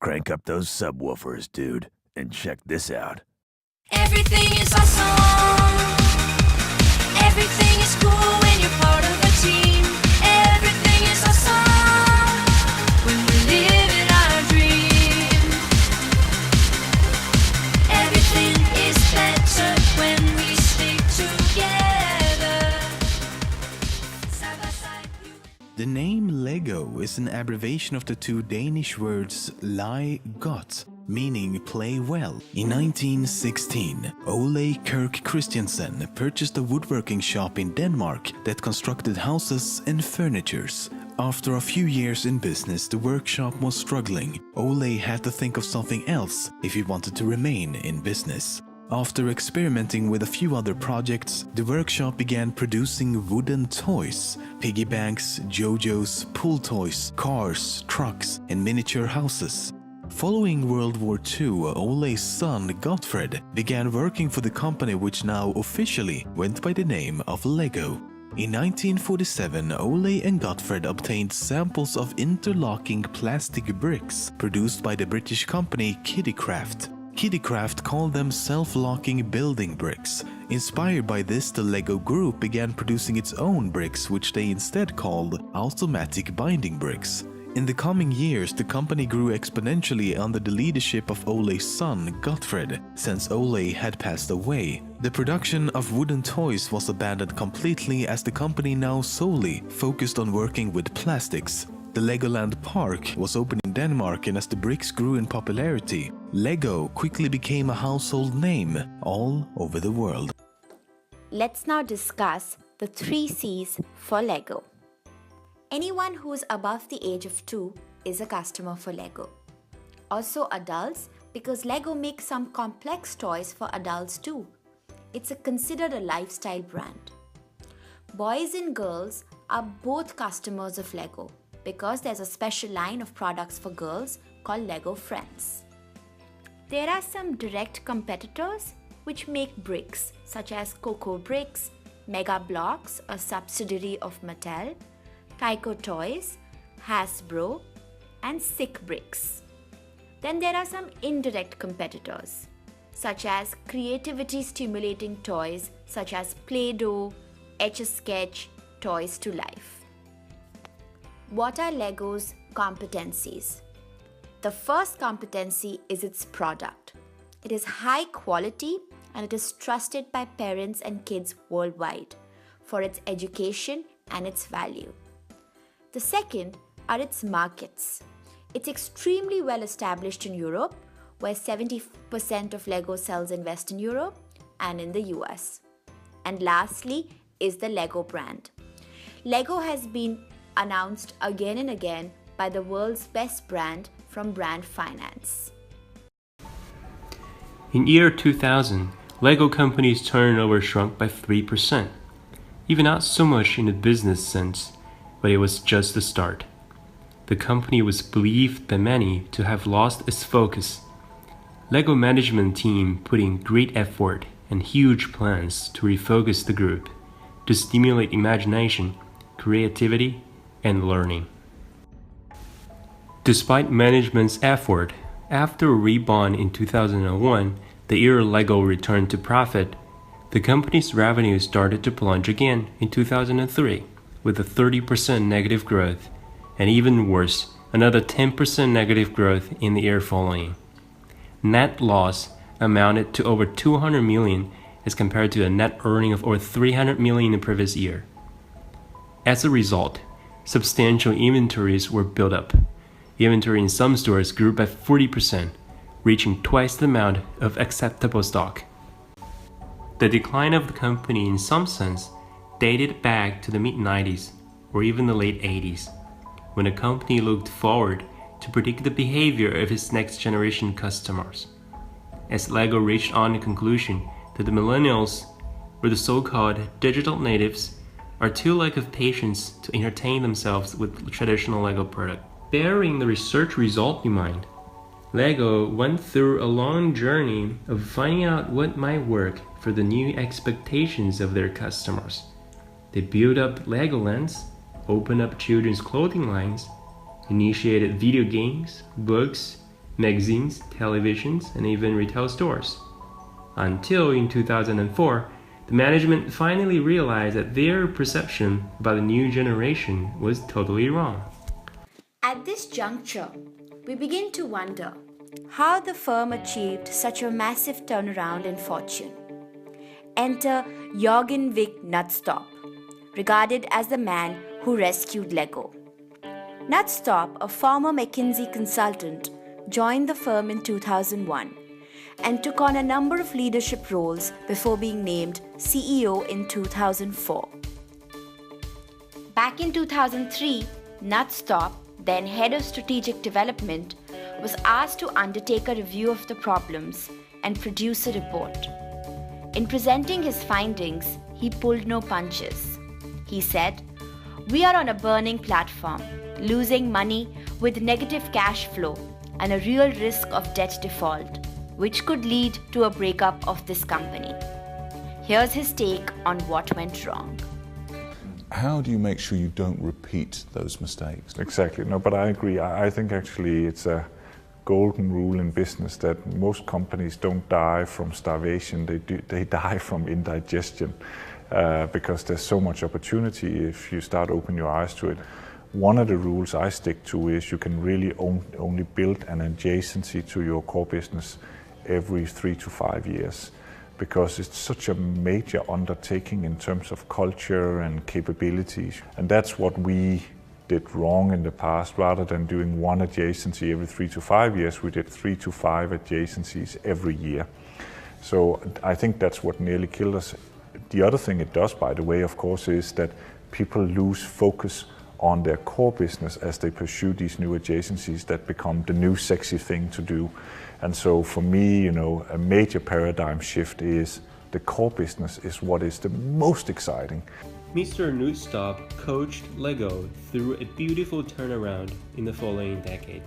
Crank up those subwoofers, dude, and check this out. Everything is awesome. Everything is cool when you're part of a team. Everything is awesome when we live in our dream. Everything is better when we stick together. Side by side. The name Lego is an abbreviation of the two Danish words lie godt, meaning play well. In 1916, Ole Kirk Christiansen purchased a woodworking shop in Denmark that constructed houses and furnitures. After a few years in business, the workshop was struggling. Ole had to think of something else if he wanted to remain in business. After experimenting with a few other projects, the workshop began producing wooden toys, piggy banks, JoJo's, pool toys, cars, trucks, and miniature houses. Following World War II, Ole's son Gottfred began working for the company which now officially went by the name of Lego. In 1947, Ole and Gottfred obtained samples of interlocking plastic bricks produced by the British company Kiddicraft. Kiddicraft called them self-locking building bricks. Inspired by this, the Lego Group began producing its own bricks, which they instead called automatic binding bricks. In the coming years, the company grew exponentially under the leadership of Ole's son, Gottfred, since Ole had passed away. The production of wooden toys was abandoned completely as the company now solely focused on working with plastics. The Legoland Park was opened in Denmark, and as the bricks grew in popularity, Lego quickly became a household name all over the world. Let's now discuss the 3 C's for Lego. Anyone who is above the age of 2 is a customer for Lego. Also adults, because Lego makes some complex toys for adults too. It's considered a lifestyle brand. Boys and girls are both customers of Lego because there's a special line of products for girls called Lego Friends. There are some direct competitors which make bricks such as Coco Bricks, Mega Bloks, a subsidiary of Mattel, Tyco Toys, Hasbro, and Sick Bricks. Then there are some indirect competitors, such as creativity-stimulating toys such as Play-Doh, Etch-a-Sketch, Toys to Life. What are Lego's competencies? The first competency is its product. It is high quality and it is trusted by parents and kids worldwide for its education and its value. The second are its markets. It's extremely well established in Europe, where 70% of Lego sells in Western Europe and in the US. And lastly is the Lego brand. Lego has been announced again and again by the world's best brand from Brand Finance. In year 2000, Lego company's turnover shrunk by 3%. Even not so much in the business sense, but it was just the start. The company was believed by many to have lost its focus. Lego management team put in great effort and huge plans to refocus the group, to stimulate imagination, creativity, and learning. Despite management's effort, after Reborn in 2001, the year Lego returned to profit, the company's revenue started to plunge again in 2003 with a 30% negative growth, and even worse, another 10% negative growth in the year following. Net loss amounted to over 200 million as compared to a net earning of over 300 million in the previous year. As a result, substantial inventories were built up. Inventory in some stores grew by 40%, reaching twice the amount of acceptable stock. The decline of the company in some sense dated back to the mid-90s or even the late 80s, when the company looked forward to predict the behavior of its next generation customers. As Lego reached on the conclusion that the millennials, or the so-called digital natives, are too lack of patience to entertain themselves with traditional Lego product. Bearing the research result in mind, Lego went through a long journey of finding out what might work for the new expectations of their customers. They built up Legolands, opened up children's clothing lines, initiated video games, books, magazines, televisions, and even retail stores. Until in 2004, the management finally realized that their perception about the new generation was totally wrong. At this juncture, we begin to wonder how the firm achieved such a massive turnaround in fortune. Enter Jürgen Vic Nutstop, regarded as the man who rescued Lego. Nutstop, a former McKinsey consultant, joined the firm in 2001 and took on a number of leadership roles before being named CEO in 2004. Back in 2003, Nutstop, then head of strategic development, was asked to undertake a review of the problems and produce a report. In presenting his findings, he pulled no punches. He said, "We are on a burning platform, losing money with negative cash flow and a real risk of debt default, which could lead to a breakup of this company." Here's his take on what went wrong. How do you make sure you don't repeat those mistakes? Exactly. No, but I agree. I think actually it's a golden rule in business that most companies don't die from starvation. They die from indigestion because there's so much opportunity if you start opening your eyes to it. One of the rules I stick to is you can really only build an adjacency to your core business every 3 to 5 years, because it's such a major undertaking in terms of culture and capabilities. And that's what we did wrong in the past. Rather than doing one adjacency every 3 to 5 years, we did 3 to 5 adjacencies every year. So I think that's what nearly killed us. The other thing it does, by the way, of course, is that people lose focus on their core business as they pursue these new adjacencies that become the new sexy thing to do. And so for me, a major paradigm shift is the core business is what is the most exciting. Mr. Nutstop coached Lego through a beautiful turnaround in the following decade.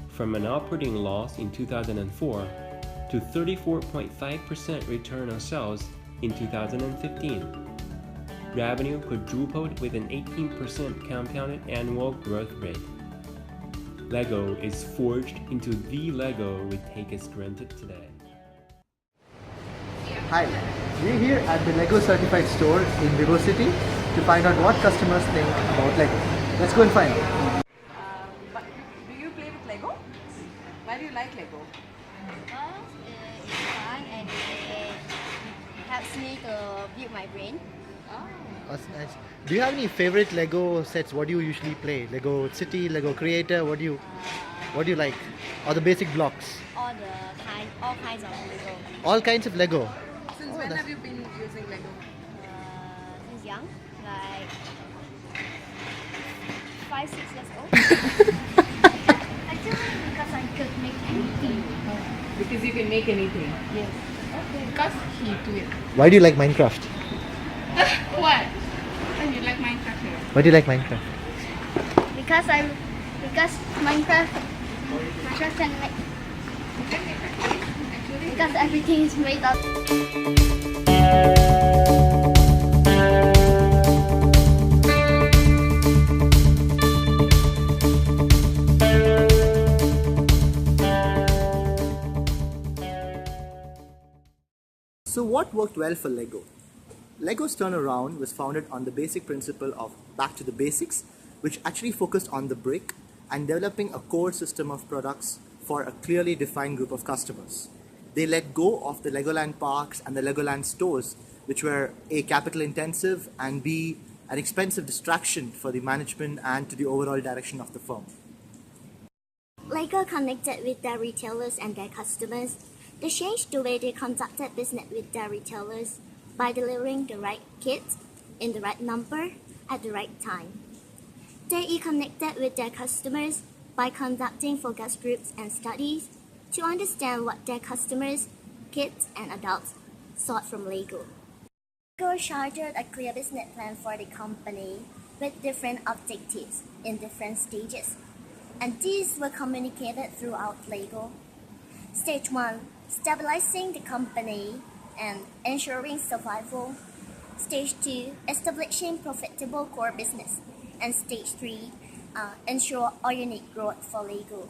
From an operating loss in 2004 to 34.5% return on sales in 2015. Revenue quadrupled with an 18% compounded annual growth rate. Lego is forged into the Lego we take as granted today. Hi, we're here at the Lego certified store in Vivo City to find out what customers think about Lego. Let's go and find out. But do you play with Lego? Why do you like Lego? Because it's fun and it helps me to build my brain. That's nice. Do you have any favorite Lego sets? What do you usually play? Lego City, Lego Creator, what do you like? Or the basic blocks? All kinds of Lego. All kinds of Lego. Since when have you been using Lego? Since young, like 5-6 years old. Actually, because I could make anything. Because you can make anything. Yes. Okay. Because he do it. Why do you like Minecraft? What? Why do you like Minecraft? Why do you like Minecraft? Because Minecraft can make. Because everything is made up. So what worked well for Lego? Lego's turnaround was founded on the basic principle of back to the basics, which actually focused on the brick and developing a core system of products for a clearly defined group of customers. They let go of the Legoland parks and the Legoland stores, which were A, capital intensive, and B, an expensive distraction for the management and to the overall direction of the firm. Lego connected with their retailers and their customers. They changed the way they conducted business with their retailers by delivering the right kit in the right number at the right time. They connected with their customers by conducting focus groups and studies to understand what their customers, kids and adults, sought from Lego. Lego charted a clear business plan for the company with different objectives in different stages, and these were communicated throughout Lego. Stage 1, stabilizing the company and ensuring survival. Stage 2, establishing profitable core business. And Stage 3, ensure organic growth for Lego.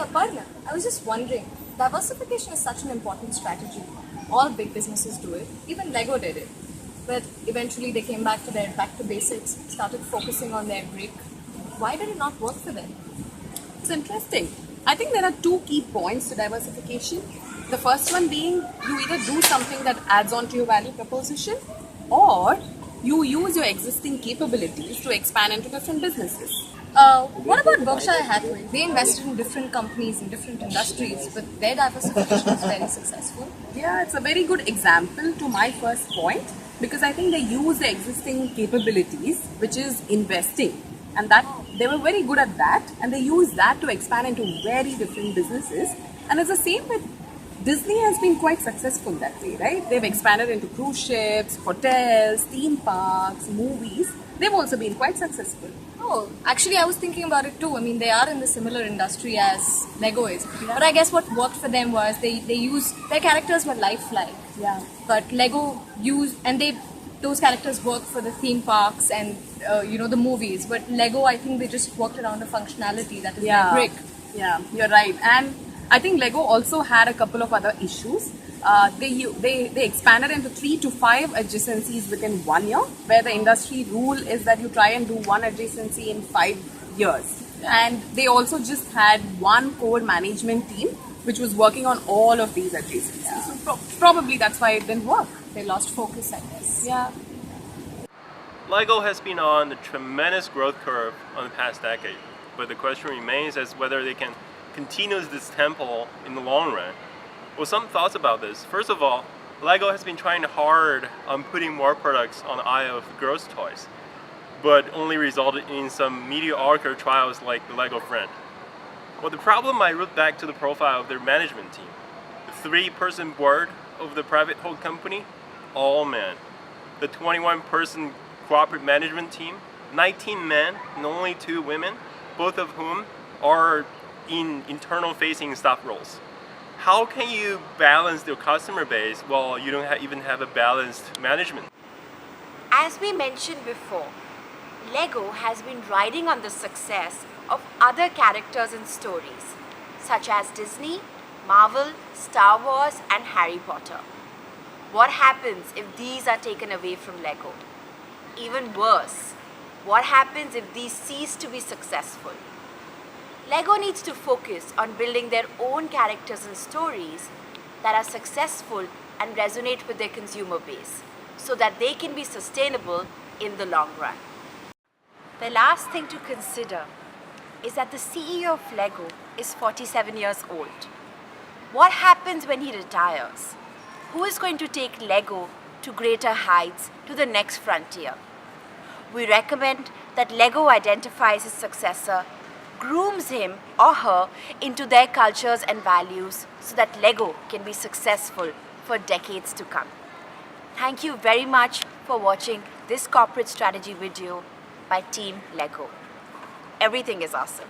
Yeah, partner. I was just wondering, diversification is such an important strategy. All big businesses do it. Even Lego did it. But eventually they came back to basics, started focusing on their brick. Why did it not work for them? It's interesting. I think there are two key points to diversification. The first one being you either do something that adds on to your value proposition, or you use your existing capabilities to expand into different businesses. What about Berkshire Hathaway? They invested in different companies in different industries, but their diversification was very successful. Yeah, it's a very good example to my first point, because I think they use the existing capabilities, which is investing, and that they were very good at that, and they use that to expand into very different businesses. And it's the same with Disney has been quite successful that way, right? They've expanded into cruise ships, hotels, theme parks, movies. They've also been quite successful. Oh, actually I was thinking about it too. I mean, they are in the similar industry as Lego is. But I guess what worked for them was they used, their characters were lifelike. Yeah. But Lego used, and those characters worked for the theme parks and, the movies. But Lego, I think they just worked around the functionality that is their brick. Yeah, you're right. And I think Lego also had a couple of other issues. They expanded into 3 to 5 adjacencies within 1 year, where the industry rule is that you try and do one adjacency in 5 years. And they also just had one core management team which was working on all of these adjacencies. Yeah. So probably that's why it didn't work. They lost focus, I guess. Yeah. Lego has been on a tremendous growth curve on the past decade, but the question remains as whether they can continue this tempo in the long run. Well, some thoughts about this. First of all, Lego has been trying hard on putting more products on the aisle of girls' toys, but only resulted in some mediocre trials like the Lego Friend. Well, the problem I root back to the profile of their management team. The 3-person board of the private hold company, all men. The 21-person corporate management team, 19 men and only 2 women, both of whom are in internal facing staff roles. How can you balance your customer base while you don't even have a balanced management? As we mentioned before, Lego has been riding on the success of other characters and stories, such as Disney, Marvel, Star Wars, and Harry Potter. What happens if these are taken away from Lego? Even worse, what happens if these cease to be successful? Lego needs to focus on building their own characters and stories that are successful and resonate with their consumer base, so that they can be sustainable in the long run. The last thing to consider is that the CEO of Lego is 47 years old. What happens when he retires? Who is going to take Lego to greater heights, to the next frontier? We recommend that Lego identifies his successor, grooms him or her into their cultures and values so that Lego can be successful for decades to come. Thank you very much for watching this corporate strategy video by Team Lego. Everything is awesome.